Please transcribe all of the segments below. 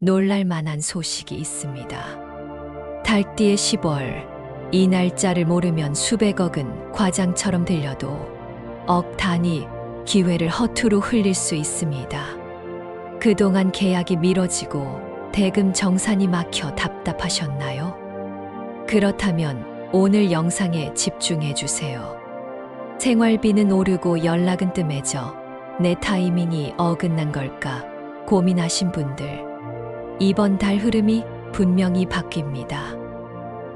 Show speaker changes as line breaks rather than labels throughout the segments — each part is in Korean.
놀랄 만한 소식이 있습니다. 달띠의 10월, 이 날짜를 모르면 수백억은 과장처럼 들려도 억 단위 기회를 허투루 흘릴 수 있습니다. 그동안 계약이 미뤄지고 대금 정산이 막혀 답답하셨나요? 그렇다면 오늘 영상에 집중해 주세요. 생활비는 오르고 연락은 뜸해져 내 타이밍이 어긋난 걸까 고민하신 분들, 이번 달 흐름이 분명히 바뀝니다.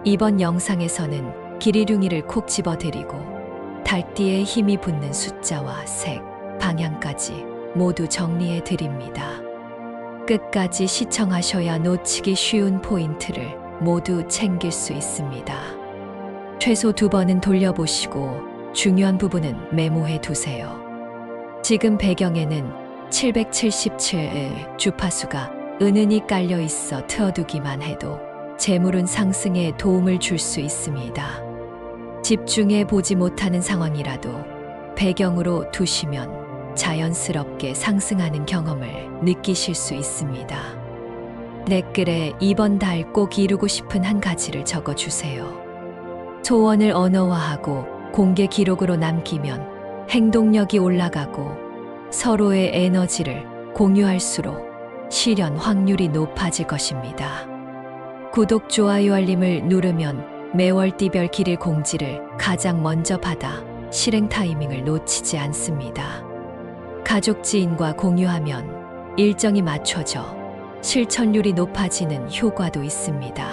이번 영상에서는 길이룡이를 콕 집어드리고 달띠에 힘이 붙는 숫자와 색, 방향까지 모두 정리해 드립니다. 끝까지 시청하셔야 놓치기 쉬운 포인트를 모두 챙길 수 있습니다. 최소 2번은 돌려보시고 중요한 부분은 메모해 두세요. 지금 배경에는 777의 주파수가 은은히 깔려 있어 틀어두기만 해도 재물운 상승에 도움을 줄 수 있습니다. 집중해 보지 못하는 상황이라도 배경으로 두시면 자연스럽게 상승하는 경험을 느끼실 수 있습니다. 댓글에 이번 달 꼭 이루고 싶은 한 가지를 적어주세요. 소원을 언어화하고 공개 기록으로 남기면 행동력이 올라가고 서로의 에너지를 공유할수록 실현 확률이 높아질 것입니다. 구독, 좋아요, 알림을 누르면 매월 띠별 길일 공지를 가장 먼저 받아 실행 타이밍을 놓치지 않습니다. 가족, 지인과 공유하면 일정이 맞춰져 실천율이 높아지는 효과도 있습니다.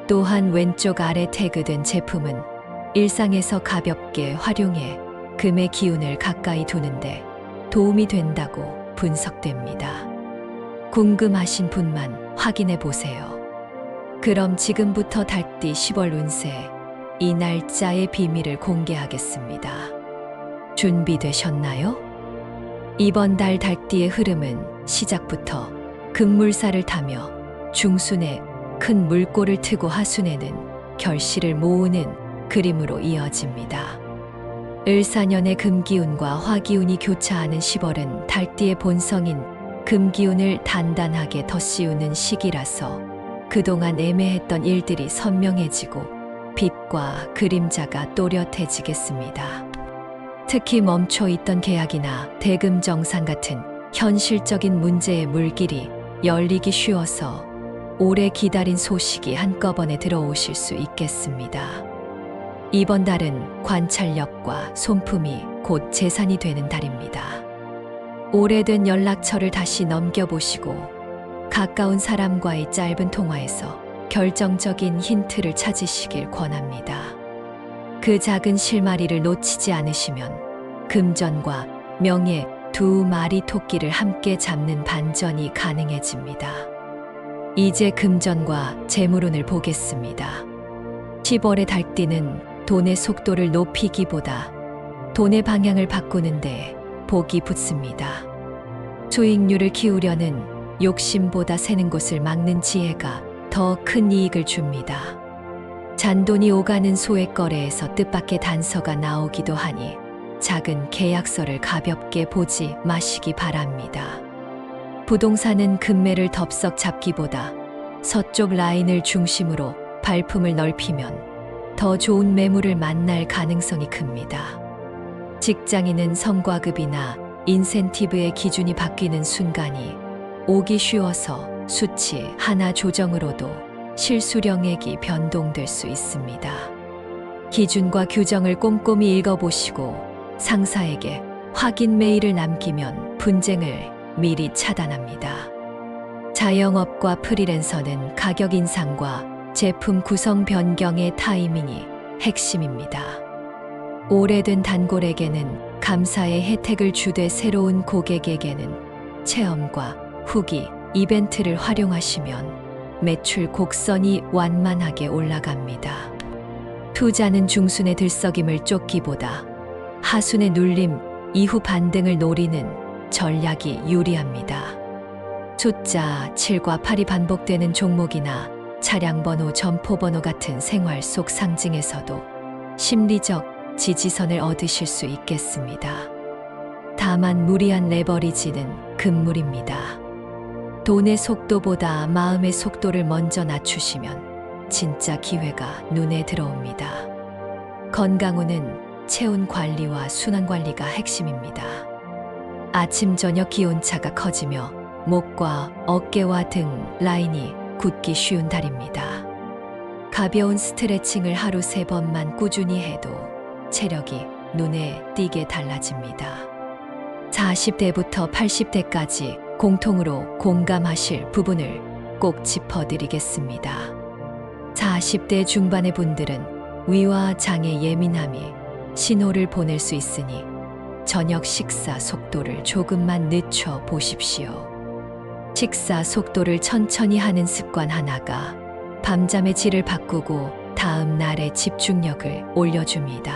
또한 왼쪽 아래 태그된 제품은 일상에서 가볍게 활용해 금의 기운을 가까이 두는데 도움이 된다고 분석됩니다. 궁금하신 분만 확인해 보세요. 그럼 지금부터 달띠 10월 운세, 이 날짜의 비밀을 공개하겠습니다. 준비되셨나요? 이번 달 달띠의 흐름은 시작부터 급물살을 타며 중순에 큰 물꼬를 트고 하순에는 결실을 모으는 그림으로 이어집니다. 을사년의 금기운과 화기운이 교차하는 10월은 달띠의 본성인 금기운을 단단하게 덧씌우는 시기라서 그동안 애매했던 일들이 선명해지고 빛과 그림자가 또렷해지겠습니다. 특히 멈춰있던 계약이나 대금 정산 같은 현실적인 문제의 물길이 열리기 쉬워서 오래 기다린 소식이 한꺼번에 들어오실 수 있겠습니다. 이번 달은 관찰력과 손품이 곧 재산이 되는 달입니다. 오래된 연락처를 다시 넘겨보시고 가까운 사람과의 짧은 통화에서 결정적인 힌트를 찾으시길 권합니다. 그 작은 실마리를 놓치지 않으시면 금전과 명예, 2마리 토끼를 함께 잡는 반전이 가능해집니다. 이제 금전과 재물운을 보겠습니다. 10월의 달띠는 돈의 속도를 높이기보다 돈의 방향을 바꾸는데 복이 붙습니다. 수익률을 키우려는 욕심보다 새는 곳을 막는 지혜가 더 큰 이익을 줍니다. 잔돈이 오가는 소액 거래에서 뜻밖의 단서가 나오기도 하니 작은 계약서를 가볍게 보지 마시기 바랍니다. 부동산은 금매를 덥석 잡기보다 서쪽 라인을 중심으로 발품을 넓히면 더 좋은 매물을 만날 가능성이 큽니다. 직장인은 성과급이나 인센티브의 기준이 바뀌는 순간이 오기 쉬워서 수치 하나 조정으로도 실수령액이 변동될 수 있습니다. 기준과 규정을 꼼꼼히 읽어보시고 상사에게 확인 메일을 남기면 분쟁을 미리 차단합니다. 자영업과 프리랜서는 가격 인상과 제품 구성 변경의 타이밍이 핵심입니다. 오래된 단골에게는 감사의 혜택을 주되 새로운 고객에게는 체험과 후기, 이벤트를 활용하시면 매출 곡선이 완만하게 올라갑니다. 투자는 중순의 들썩임을 쫓기보다 하순의 눌림 이후 반등을 노리는 전략이 유리합니다. 숫자 7과 8이 반복되는 종목이나 차량 번호, 점포 번호 같은 생활 속 상징에서도 심리적 지지선을 얻으실 수 있겠습니다. 다만 무리한 레버리지는 금물입니다. 돈의 속도보다 마음의 속도를 먼저 낮추시면 진짜 기회가 눈에 들어옵니다. 건강 후는 체온 관리와 순환 관리가 핵심입니다. 아침 저녁 기온차가 커지며 목과 어깨와 등 라인이 굳기 쉬운 달입니다. 가벼운 스트레칭을 하루 3번만 꾸준히 해도 체력이 눈에 띄게 달라집니다. 40대부터 80대까지 공통으로 공감하실 부분을 꼭 짚어드리겠습니다. 40대 중반의 분들은 위와 장의 예민함이 신호를 보낼 수 있으니 저녁 식사 속도를 조금만 늦춰 보십시오. 식사 속도를 천천히 하는 습관 하나가 밤잠의 질을 바꾸고 다음 날의 집중력을 올려줍니다.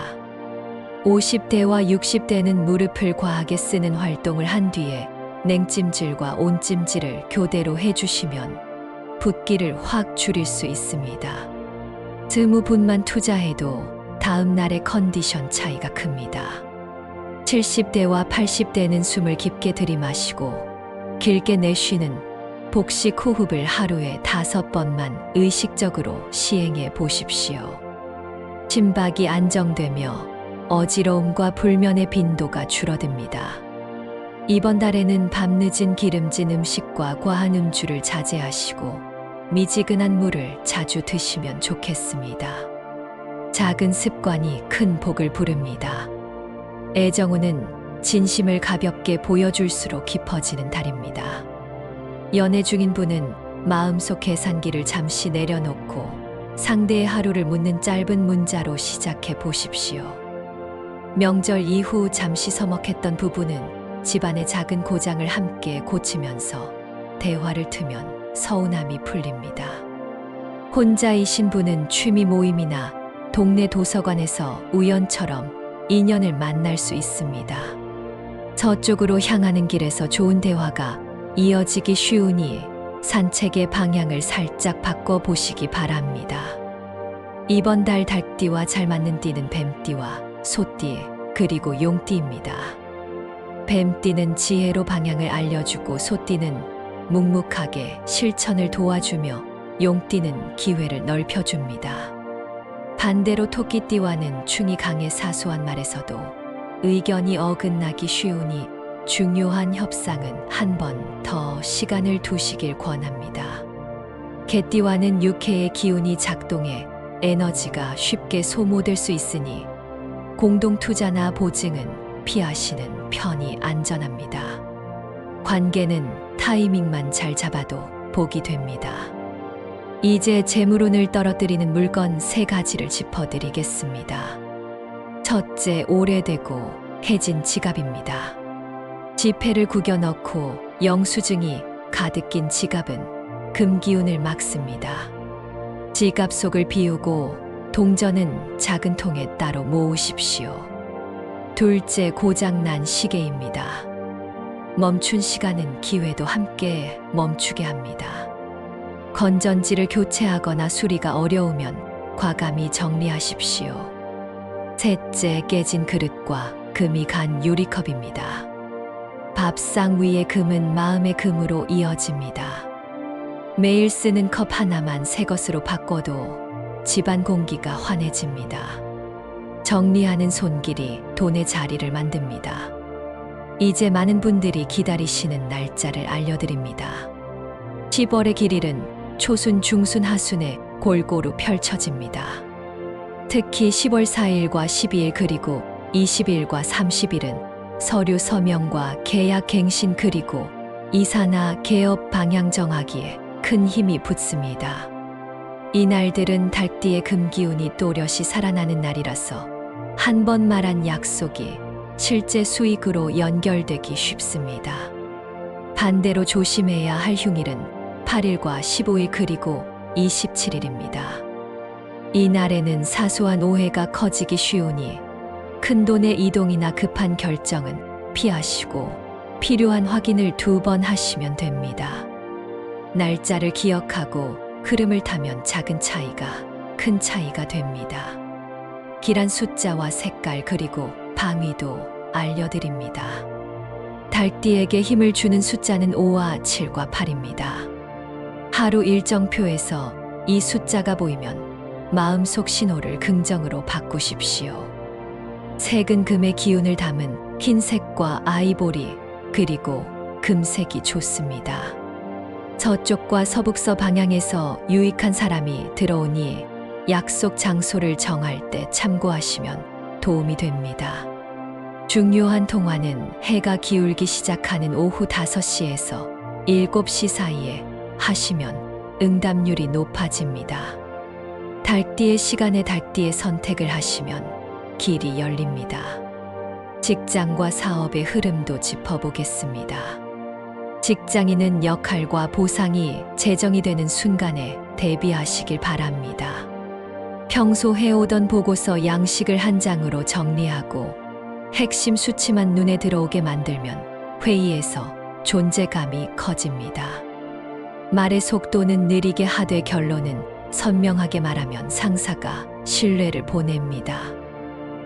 50대와 60대는 무릎을 과하게 쓰는 활동을 한 뒤에 냉찜질과 온찜질을 교대로 해주시면 붓기를 확 줄일 수 있습니다. 20분만 투자해도 다음 날의 컨디션 차이가 큽니다. 70대와 80대는 숨을 깊게 들이마시고 길게 내쉬는 복식 호흡을 하루에 5번만 의식적으로 시행해 보십시오. 심박이 안정되며 어지러움과 불면의 빈도가 줄어듭니다. 이번 달에는 밤늦은 기름진 음식과 과한 음주를 자제하시고 미지근한 물을 자주 드시면 좋겠습니다. 작은 습관이 큰 복을 부릅니다. 애정운은 진심을 가볍게 보여줄수록 깊어지는 달입니다. 연애 중인 분은 마음속 계산기를 잠시 내려놓고 상대의 하루를 묻는 짧은 문자로 시작해 보십시오. 명절 이후 잠시 서먹했던 부부는 집안의 작은 고장을 함께 고치면서 대화를 트면 서운함이 풀립니다. 혼자이신 분은 취미 모임이나 동네 도서관에서 우연처럼 인연을 만날 수 있습니다. 서쪽으로 향하는 길에서 좋은 대화가 이어지기 쉬우니 산책의 방향을 살짝 바꿔보시기 바랍니다. 이번 달 달띠와 잘 맞는 띠는 뱀띠와 소띠 그리고 용띠입니다. 뱀띠는 지혜로 방향을 알려주고 소띠는 묵묵하게 실천을 도와주며 용띠는 기회를 넓혀줍니다. 반대로 토끼띠와는 충이 강해 사소한 말에서도 의견이 어긋나기 쉬우니 중요한 협상은 한 번 더 시간을 두시길 권합니다. 개띠와는 육해의 기운이 작동해 에너지가 쉽게 소모될 수 있으니 공동 투자나 보증은 피하시는 편이 안전합니다. 관계는 타이밍만 잘 잡아도 복이 됩니다. 이제 재물운을 떨어뜨리는 물건 3가지를 짚어드리겠습니다. 첫째, 오래되고 해진 지갑입니다. 지폐를 구겨 넣고 영수증이 가득 낀 지갑은 금기운을 막습니다. 지갑 속을 비우고 동전은 작은 통에 따로 모으십시오. 둘째, 고장난 시계입니다. 멈춘 시간은 기회도 함께 멈추게 합니다. 건전지를 교체하거나 수리가 어려우면 과감히 정리하십시오. 셋째, 깨진 그릇과 금이 간 유리컵입니다. 밥상 위의 금은 마음의 금으로 이어집니다. 매일 쓰는 컵 하나만 새 것으로 바꿔도 집안 공기가 환해집니다. 정리하는 손길이 돈의 자리를 만듭니다. 이제 많은 분들이 기다리시는 날짜를 알려드립니다. 10월의 길일은 초순, 중순, 하순에 골고루 펼쳐집니다. 특히 10월 4일과 12일 그리고 20일과 30일은 서류 서명과 계약 갱신 그리고 이사나 개업 방향 정하기에 큰 힘이 붙습니다. 이 날들은 달띠의 금기운이 또렷이 살아나는 날이라서 한 번 말한 약속이 실제 수익으로 연결되기 쉽습니다. 반대로 조심해야 할 흉일은 8일과 15일 그리고 27일입니다. 이 날에는 사소한 오해가 커지기 쉬우니 큰돈의 이동이나 급한 결정은 피하시고 필요한 확인을 2번 하시면 됩니다. 날짜를 기억하고 흐름을 타면 작은 차이가 큰 차이가 됩니다. 길한 숫자와 색깔 그리고 방위도 알려드립니다. 달띠에게 힘을 주는 숫자는 5와 7과 8입니다. 하루 일정표에서 이 숫자가 보이면 마음속 신호를 긍정으로 바꾸십시오. 색은 금의 기운을 담은 흰색과 아이보리 그리고 금색이 좋습니다. 서쪽과 서북서 방향에서 유익한 사람이 들어오니 약속 장소를 정할 때 참고하시면 도움이 됩니다. 중요한 통화는 해가 기울기 시작하는 오후 5시에서 7시 사이에 하시면 응답률이 높아집니다. 달띠의 시간에 달띠의 선택을 하시면 길이 열립니다. 직장과 사업의 흐름도 짚어보겠습니다. 직장인은 역할과 보상이 제정이 되는 순간에 대비하시길 바랍니다. 평소 해오던 보고서 양식을 한 장으로 정리하고 핵심 수치만 눈에 들어오게 만들면 회의에서 존재감이 커집니다. 말의 속도는 느리게 하되 결론은 선명하게 말하면 상사가 신뢰를 보냅니다.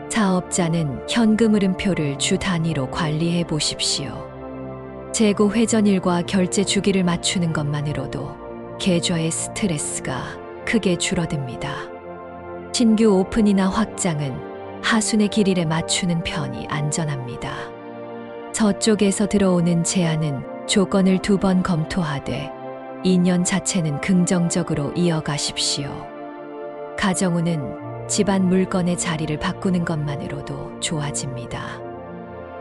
사업자는 현금 흐름표를 주 단위로 관리해 보십시오. 재고 회전일과 결제 주기를 맞추는 것만으로도 계좌의 스트레스가 크게 줄어듭니다. 신규 오픈이나 확장은 하순의 길일에 맞추는 편이 안전합니다. 저쪽에서 들어오는 제안은 조건을 2번 검토하되 인연 자체는 긍정적으로 이어가십시오. 가정운은 집안 물건의 자리를 바꾸는 것만으로도 좋아집니다.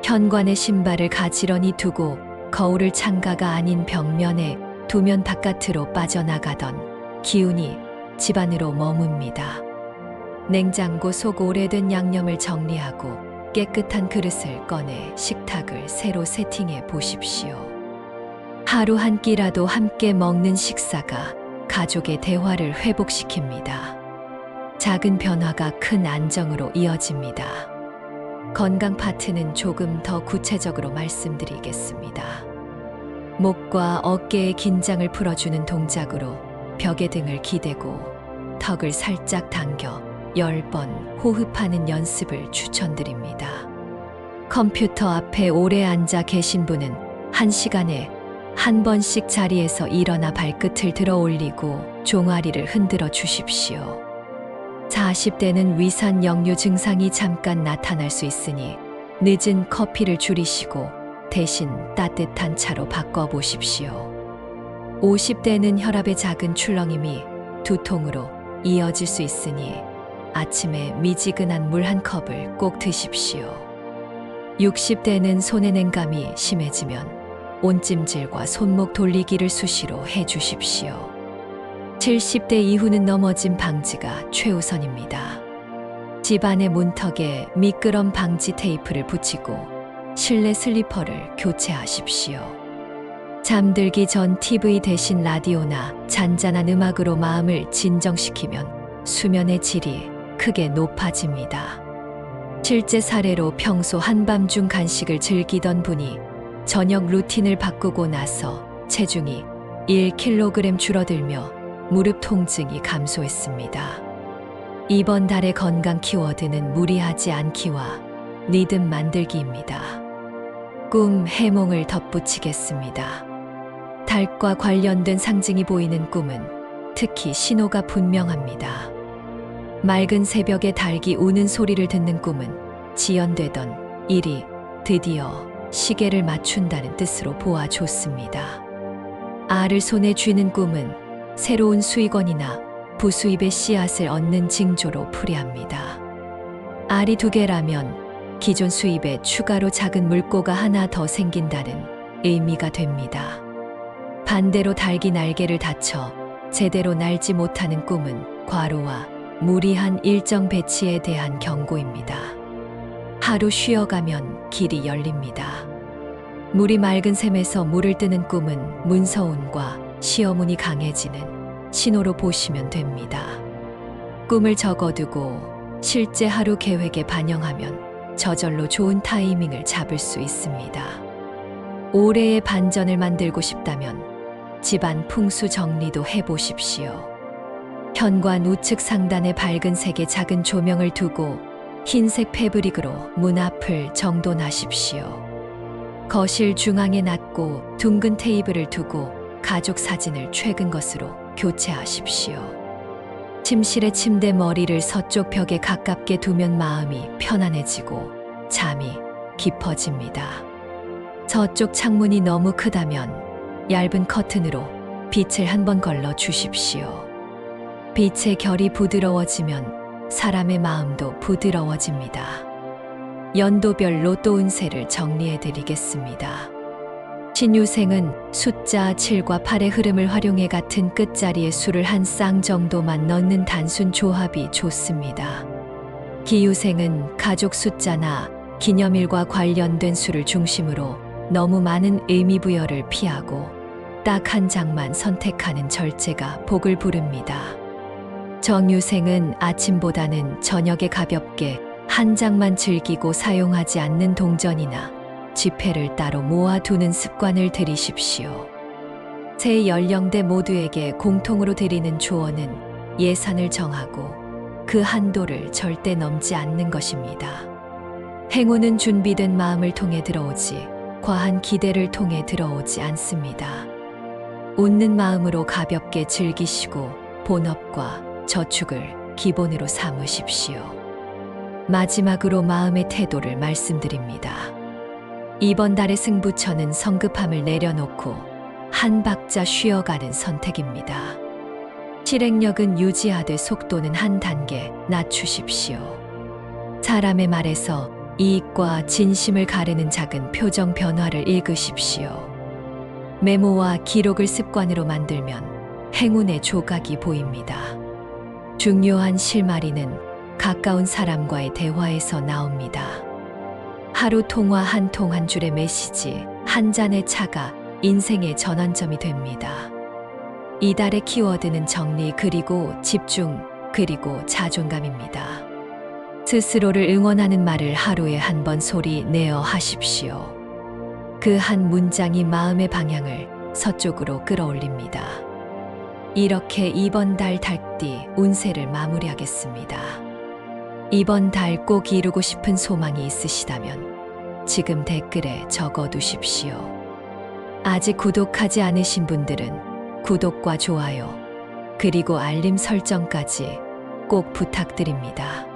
현관에 신발을 가지런히 두고 거울을 창가가 아닌 벽면에 두면 바깥으로 빠져나가던 기운이 집안으로 머뭅니다. 냉장고 속 오래된 양념을 정리하고 깨끗한 그릇을 꺼내 식탁을 새로 세팅해 보십시오. 하루 한 끼라도 함께 먹는 식사가 가족의 대화를 회복시킵니다. 작은 변화가 큰 안정으로 이어집니다. 건강 파트는 조금 더 구체적으로 말씀드리겠습니다. 목과 어깨의 긴장을 풀어주는 동작으로 벽에 등을 기대고 턱을 살짝 당겨 10번 호흡하는 연습을 추천드립니다. 컴퓨터 앞에 오래 앉아 계신 분은 1시간에 한 번씩 자리에서 일어나 발끝을 들어 올리고 종아리를 흔들어 주십시오. 40대는 위산 역류 증상이 잠깐 나타날 수 있으니 늦은 커피를 줄이시고 대신 따뜻한 차로 바꿔보십시오. 50대는 혈압의 작은 출렁임이 두통으로 이어질 수 있으니 아침에 미지근한 물 한 컵을 꼭 드십시오. 60대는 손의 냉감이 심해지면 온찜질과 손목 돌리기를 수시로 해주십시오. 70대 이후는 넘어짐 방지가 최우선입니다. 집안의 문턱에 미끄럼 방지 테이프를 붙이고 실내 슬리퍼를 교체하십시오. 잠들기 전 TV 대신 라디오나 잔잔한 음악으로 마음을 진정시키면 수면의 질이 크게 높아집니다. 실제 사례로 평소 한밤중 간식을 즐기던 분이 저녁 루틴을 바꾸고 나서 체중이 1kg 줄어들며 무릎 통증이 감소했습니다. 이번 달의 건강 키워드는 무리하지 않기와 리듬 만들기입니다. 꿈, 해몽을 덧붙이겠습니다. 달과 관련된 상징이 보이는 꿈은 특히 신호가 분명합니다. 맑은 새벽에 닭이 우는 소리를 듣는 꿈은 지연되던 일이 드디어 시계를 맞춘다는 뜻으로 보아좋습니다. 알을 손에 쥐는 꿈은 새로운 수익원이나 부수입의 씨앗을 얻는 징조로 풀이합니다. 알이 2개라면 기존 수입에 추가로 작은 물고가 하나 더 생긴다는 의미가 됩니다. 반대로 닭이 날개를 다쳐 제대로 날지 못하는 꿈은 과로와 무리한 일정 배치에 대한 경고입니다. 하루 쉬어가면 길이 열립니다. 물이 맑은 샘에서 물을 뜨는 꿈은 문서운과 시험운이 강해지는 신호로 보시면 됩니다. 꿈을 적어두고 실제 하루 계획에 반영하면 저절로 좋은 타이밍을 잡을 수 있습니다. 올해의 반전을 만들고 싶다면 집안 풍수 정리도 해보십시오. 현관 우측 상단에 밝은 색의 작은 조명을 두고 흰색 패브릭으로 문 앞을 정돈하십시오. 거실 중앙에 놨고 둥근 테이블을 두고 가족 사진을 최근 것으로 교체하십시오. 침실의 침대 머리를 서쪽 벽에 가깝게 두면 마음이 편안해지고 잠이 깊어집니다. 저쪽 창문이 너무 크다면 얇은 커튼으로 빛을 한번 걸러 주십시오. 빛의 결이 부드러워지면 사람의 마음도 부드러워집니다. 연도별 로또 운세를 정리해 드리겠습니다. 신유생은 숫자 7과 8의 흐름을 활용해 같은 끝자리의 수를 한 쌍 정도만 넣는 단순 조합이 좋습니다. 기유생은 가족 숫자나 기념일과 관련된 수를 중심으로 너무 많은 의미 부여를 피하고 딱 한 장만 선택하는 절제가 복을 부릅니다. 정유생은 아침보다는 저녁에 가볍게 한 장만 즐기고 사용하지 않는 동전이나 지폐를 따로 모아두는 습관을 들이십시오. 세 연령대 모두에게 공통으로 드리는 조언은 예산을 정하고 그 한도를 절대 넘지 않는 것입니다. 행운은 준비된 마음을 통해 들어오지 과한 기대를 통해 들어오지 않습니다. 웃는 마음으로 가볍게 즐기시고 본업과 저축을 기본으로 삼으십시오. 마지막으로 마음의 태도를 말씀드립니다. 이번 달의 승부처는 성급함을 내려놓고 한 박자 쉬어가는 선택입니다. 실행력은 유지하되 속도는 한 단계 낮추십시오. 사람의 말에서 이익과 진심을 가르는 작은 표정 변화를 읽으십시오. 메모와 기록을 습관으로 만들면 행운의 조각이 보입니다. 중요한 실마리는 가까운 사람과의 대화에서 나옵니다. 하루 통화 한 통 한 줄의 메시지, 한 잔의 차가 인생의 전환점이 됩니다. 이달의 키워드는 정리 그리고 집중 그리고 자존감입니다. 스스로를 응원하는 말을 하루에 한 번 소리 내어 하십시오. 그 한 문장이 마음의 방향을 서쪽으로 끌어올립니다. 이렇게 이번 달 달띠 운세를 마무리하겠습니다. 이번 달 꼭 이루고 싶은 소망이 있으시다면 지금 댓글에 적어두십시오. 아직 구독하지 않으신 분들은 구독과 좋아요, 그리고 알림 설정까지 꼭 부탁드립니다.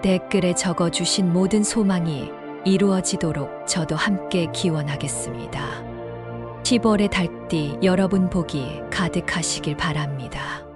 댓글에 적어주신 모든 소망이 이루어지도록 저도 함께 기원하겠습니다. 10월의 달띠 여러분 복이 가득하시길 바랍니다.